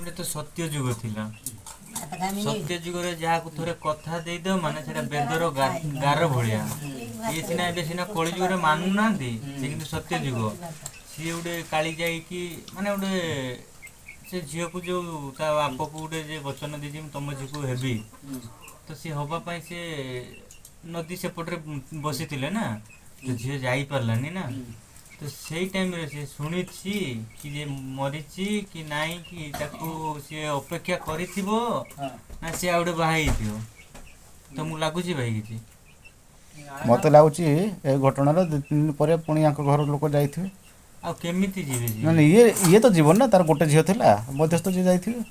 रे तो सत्य जुग थिला सत्य जुग रे जहा को थोरे कथा देई दो माने सेटा बेदर गार भलिया ये सिना एबे सिना कଳି जुग रे मानु नांती से किंतु सत्य जुग सी उडे काली जाई कि माने उडे से झियो को जो ता बाप को उडे जे वचन देजी तुम झियो को हेबी तो सी हबा पाई से नदी से पटरे बसी थिले ना तो झियो जाई परलानी ना तो सेई टाइम रे से सुनी छी कि जे मरिची कि नाही कि ताकू से अपेक्षा करिथिबो ना से आउडे बाहाई थियो तो मु लागु छी भाई किछि मत लाଗୁଛି ए घटनार 2 दिन पर पुणी आंक घर लोक जाइथिबे आ केमिति जीवे जी ना ये तो जीवन ना तार गोटे झियो थिला मध्यस्थ जे जाइथिबे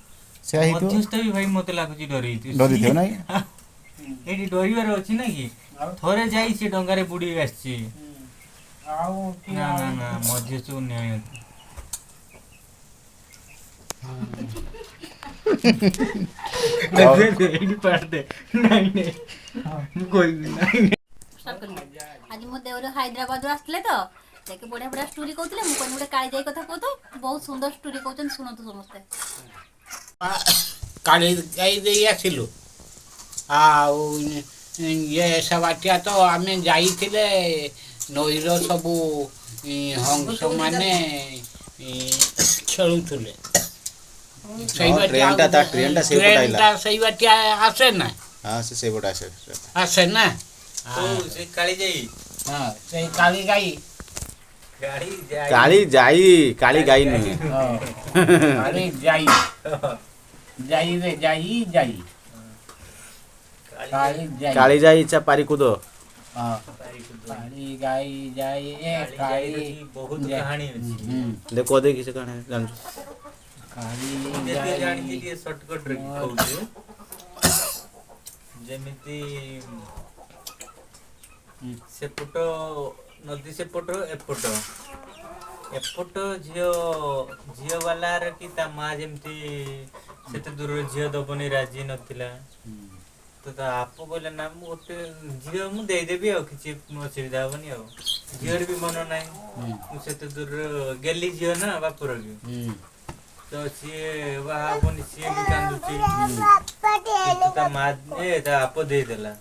से आइथिबो मध्यस्थ भी भाई मते लागु छी डरी डरिथिबे नाही एटी डरिवार अछि ना कि थोरे जाई से डंगारे बुडी आछि ना ना ना मध्यस्थ न्याय एटी पार दे नहीं नहीं कोई नहीं आज मो देवर हैदराबाद आसले तो देखे बढ़िया बढ़िया स्टोरी कहते मुझे गोटे काली जाई कथा कह तो बहुत सुंदर स्टोरी कहते शुणु समस्ते काली जाई दे आसिलु ये सबाटिया तो आम जाइले नईर सब हंस माने खेलुले सही बाटिया आसे ना हां से बड़ा आसे ना तो से काली जाई हां से काली गाई काली गाई नहीं काली जाई जाई रे जाई जाई काली जाई इच्छा पारी कूदो काली गाई जाई काली बहुत कहानी अछि देखो देखि से कहानी जान काली जेते जानि के शॉर्टकट रे कहू जेमिति सेपट नदी सेपट एपट झियो वाला कि ता माँ जमती सेते दूर झियो दबनी राजी नथिला तो ता आप बोले ना मु गोटे झियो मु दे देबी आ किछि असुविधा होनी आ झियोर भी मन नाही मु सेते दूर गेली झियो ना बापुर भी तो सी वाहा बनी सी भी कांदुची ता माँ ए ता आप दे देला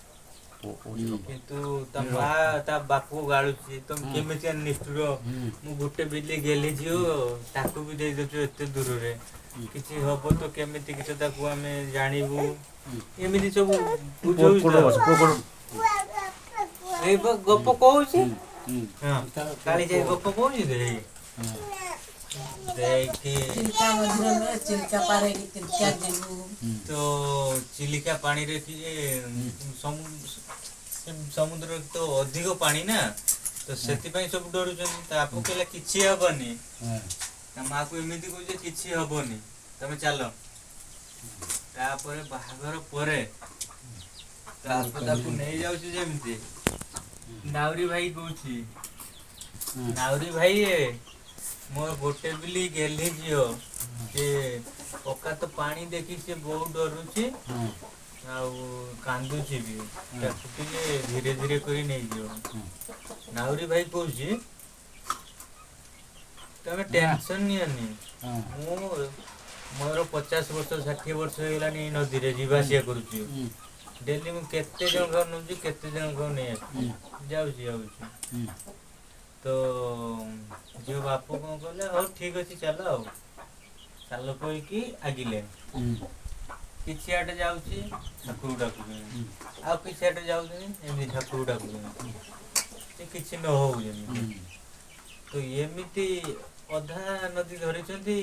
किंतु ता माँ ता बापू गाळुची तुम केमिति निष्ठुर मु गुटे बिल्ली गेली जियो ताकू भी दे देछु एते दूर रे किछि हबो तो केमिति किछ ताकू हमें जानिबु एमिति सब बुझौ ए गप कहूची हां काली जाय गप कहूची दे देखी चिलिका पारे की चिलिका जेबू तो चिलिका पानी रे कि समुद्र तो अधिक पानी ना तो सेति पई सब डरुचन त आपको केला किछि हबनी त मा को एमिति कहू जे किछि हबनी तमे चलो तापर बाहागर परे तापर ताकू नहीं जाउ छी जेमिति नाउरी भाई कहूची नाउरी भाई मोर गोटे बिली गेली जियो से ओका तो पानी देखी से बहुत डरुची कांदुची भी धीरे धीरे करी नहीं जियो नाउरी भाई कहूची तमे टेंशन नियनी मोर 50 वर्ष 60 वर्ष होइलानी नदी रे जीवासिया करूची डेली मु केते जन घर नउची केते जन घर नै जाउची जाउची तो जो बापू कौन कहले हो ठीक अछि चलो चलो कोई की आगिले किछि आटे जाउची ठाकुर डाकू आ किछि आटे जाउची एमि ठाकुर डाकू से किछि न हो जेमि तो एमिति अधा नदी धरिचंती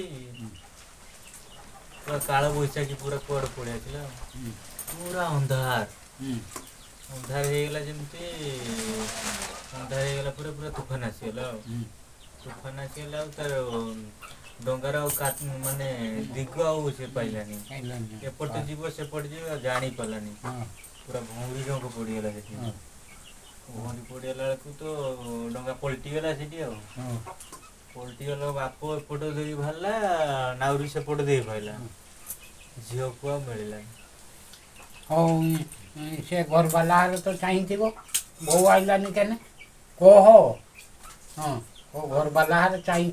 पूरा काळ बैसाखी पूरा कोड पड़े आछला पूरा अंधार अंधार हे गेला जेमति अंधार हे गेला पूरा पूरा तूफान आसीला तार डंगार माने दिग आउ से पाइलानी एपट जीव सेपट जीव जानी पालानी पूरा भौरी जंग पड़ी गेला सेठी भौरी पड़ी गेला को तो डंगा पलटी गेला सेठी आ पलटी गेला बाप एपट देई भाला नाउरी सेपट देई पाइला झियो को मिलला हो से घर वाला तो चाहिए बहु आइलानी केने कहो हाँ वो घर वाला चाहिए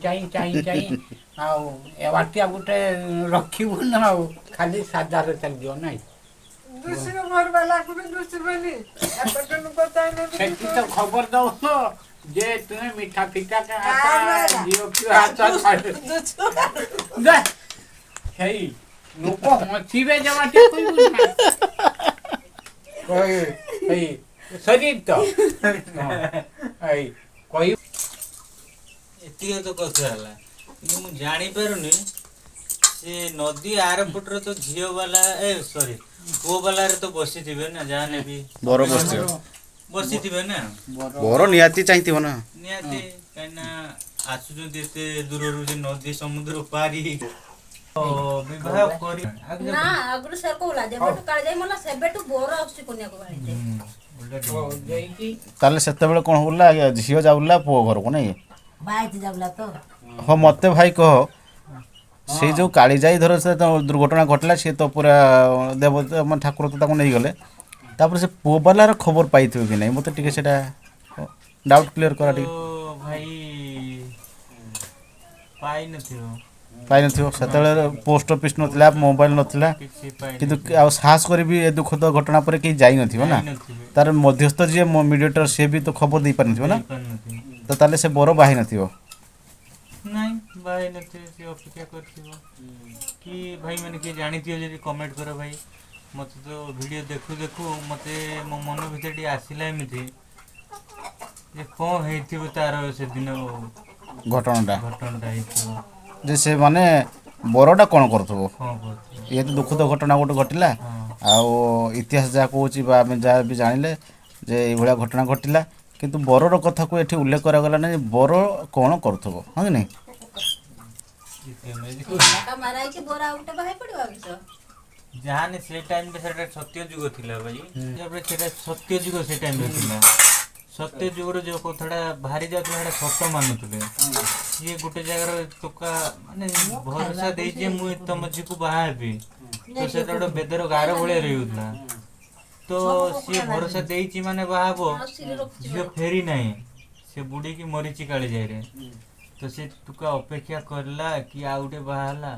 ଆଉ ଏ ବାଟିଆ ଗୋଟେ ରଖିବୁ ନା ଆଉ ଖାଲି ସାଧାରେ ଚାଲିଯିବ ନାଇଁ ସେଠି ତ ଖବର ଦଉନ ଯେ ତୁମେ ମିଠା ଫିଠା ସେଇ ଲୋକ ହସିବେ ଯେ ବାଟିଆ କହିବୁ ନା ସେଇ ଶରୀର ତ ଏଇ କହି ଏତିକି ତ କଥା ହେଲା କିନ୍ତୁ ମୁଁ ଜାଣିପାରୁନି ସେ ନଦୀ ଆର ପଟରେ ତ ଝିଅ ବାଲା ପୁଅ ବାଲାରେ ତ ବସିଥିବେ ନା ଯାହାନେ ବି ବର ବସିଥିବ ବସିଥିବେ ନା ବର ନିହାତି ଚାହିଁଥିବ ନା ନିହାତି କାହିଁକିନା ଆସୁଛନ୍ତି ଏତେ ଦୂରରୁ ଯେ ନଦୀ ସମୁଦ୍ର ପାରି ବିବାହ କରି ନା ଆଗରୁ ସେ କହୁଲା ଯେବେଠୁ କାଳିଜାଇ ମଲା ସେବେଠୁ ବୋର ଆସୁଛି କନ୍ୟାକୁ ବାହାରିତେ ତାହେଲେ ସେତେବେଳେ କ'ଣ ହଉଲା ଝିଅ ଯାଉଲା ପୁଅ ଘରକୁ ନାଇଁ ବାଇତି ଯାଉଲା ତ ହଁ ମୋତେ ଭାଇ କହ ସେଇ ଯେଉଁ କାଳିଜାଇ ଧର ସେ ଦୁର୍ଘଟଣା ଘଟିଲା ସିଏ ତ ପୁରା ଦେବତା ମାନେ ଠାକୁର ତ ତାକୁ ନେଇଗଲେ ତାପରେ ସେ ପୁଅ ବାଲାର ଖବର ପାଇଥିବ କି ନାହିଁ ମୋତେ ଟିକେ ସେଇଟା ଡାଉଟ୍ କ୍ଲିୟର କରା ଟିକେ ଭାଇ ପାଇନଥିବ ସେତେବେଳେ ପୋଷ୍ଟ ଅଫିସ୍ ନଥିଲା ମୋବାଇଲ ନଥିଲା କିନ୍ତୁ ଆଉ ସାହସ କରିବି ଏ ଦୁଃଖଦ ଘଟଣା ପରେ କେହି ଯାଇନଥିବ ନା ତାର ମଧ୍ୟସ୍ଥ ଯିଏ ମିଡ଼ିଏଟର ସିଏ ବି ତ ଖବର ଦେଇପାରିନଥିବ ନା ତ ତାହେଲେ ସେ ବର ବାହି ନଥିବ ନାଇଁ ଭାଇ ନଥିବେ ସେ ଅପେକ୍ଷା କରିଥିବ କି ଭାଇ ମାନେ କିଏ ଜାଣିଥିବ ଯଦି କମେଣ୍ଟ କର ଭାଇ ମତେ ତ ଭିଡ଼ିଓ ଦେଖୁ ଦେଖୁ ମତେ ମୋ ମନ ଭିତରେ ଟିକେ ଆସିଲା ଏମିତି ଯେ କ'ଣ ହେଇଥିବ ତାର ସେଦିନ ଘଟଣାଟା ହେଇଥିବ ଯେ ସେ ମାନେ ବରଟା କ'ଣ କରୁଥିବ କ'ଣ କରୁଥିବ ଇଏ ତ ଦୁଃଖଦ ଘଟଣା ଗୋଟେ ଘଟିଲା ଆଉ ଇତିହାସ ଯାହା କହୁଛି ବା ଆମେ ଯାହା ବି ଜାଣିଲେ ଯେ ଏଇଭଳିଆ ଘଟଣା ଘଟିଲା କିନ୍ତୁ ବରର କଥାକୁ ଏଠି ଉଲ୍ଲେଖ କରାଗଲା ନାହିଁ ବର କ'ଣ କରୁଥିବ ହଁ କି ନାହିଁ ଯାହାନେ ସେ ଟାଇମରେ ସେଟା ସତ୍ୟ ଯୁଗ ଥିଲା ଭାଇ ତାପରେ ସେଟା ସତ୍ୟ ଯୁଗ ସେ ଟାଇମରେ ଥିଲା ସତ୍ୟ ଯୁଗର ଯୋଉ କଥାଟା ବାହାରି ଯାଉଥିଲା ସେଟା ସତ ମାନୁଥିଲେ ସିଏ ଗୋଟେ ଜାଗାର ଟୋକା ମାନେ ଭରସା ଦେଇଛି ମୁଁ ତମ ଝିଅକୁ ବାହା ହେବି ତ ସେଟା ଗୋଟେ ବେଦର ଗାର ଭଳିଆ ରହିଯାଉଥିଲା ତ ସିଏ ଭରସା ଦେଇଛି ମାନେ ବାହା ହବ ଝିଅ ଫେରି ନାହିଁ ସେ ବୁଡ଼ିକି ମରିଛି କାଳିଜାଇରେ ତ ସେ ଟୋକା ଅପେକ୍ଷା କରିଲା କି ଆଉ ଗୋଟେ ବାହା ହେଲା